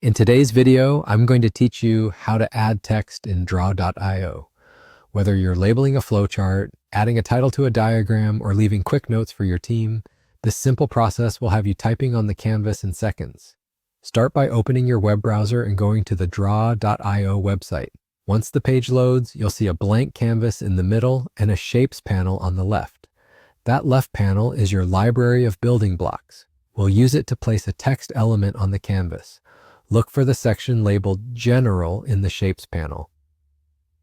In today's video, I'm going to teach you how to add text in Draw.io. Whether you're labeling a flowchart, adding a title to a diagram, or leaving quick notes for your team, this simple process will have you typing on the canvas in seconds. Start by opening your web browser and going to the Draw.io website. Once the page loads, you'll see a blank canvas in the middle and a Shapes panel on the left. That left panel is your library of building blocks. We'll use it to place a text element on the canvas. Look for the section labeled General in the Shapes panel.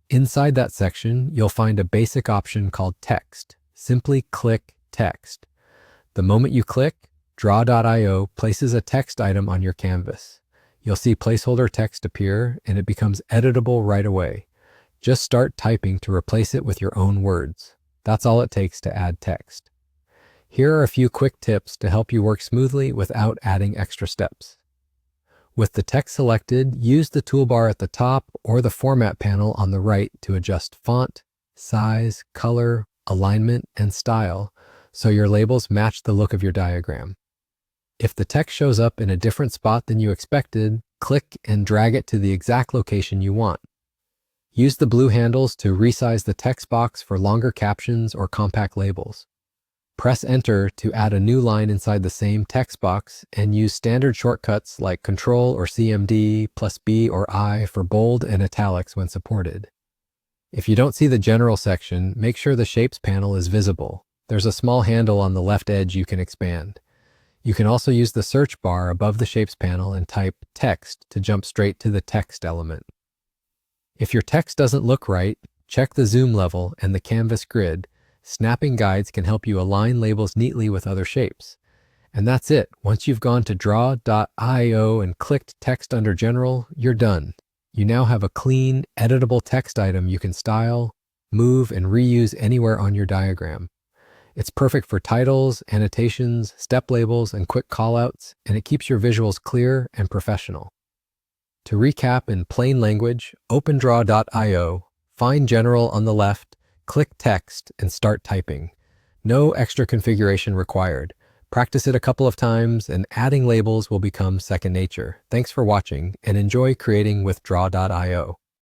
Inside that section, you'll find a basic option called Text. Simply click Text. The moment you click, Draw.io places a text item on your canvas. You'll see placeholder text appear, and it becomes editable right away. Just start typing to replace it with your own words. That's all it takes to add text. Here are a few quick tips to help you work smoothly without adding extra steps. With the text selected, use the toolbar at the top or the Format panel on the right to adjust font, size, color, alignment, and style so your labels match the look of your diagram. If the text shows up in a different spot than you expected, click and drag it to the exact location you want. Use the blue handles to resize the text box for longer captions or compact labels. Press Enter to add a new line inside the same text box and use standard shortcuts like Ctrl or CMD plus B or I for bold and italics when supported. If you don't see the General section, make sure the Shapes panel is visible. There's a small handle on the left edge you can expand. You can also use the search bar above the Shapes panel and type Text to jump straight to the text element. If your text doesn't look right, check the zoom level and the canvas grid. Snapping guides can help you align labels neatly with other shapes. And that's it. Once you've gone to Draw.io and clicked Text under General, you're done. You now have a clean, editable text item you can style, move, and reuse anywhere on your diagram. It's perfect for titles, annotations, step labels, and quick callouts, and it keeps your visuals clear and professional. To recap in plain language, open Draw.io, find General on the left, click Text, and start typing. No extra configuration required. Practice it a couple of times, and adding labels will become second nature. Thanks for watching, and enjoy creating with Draw.io.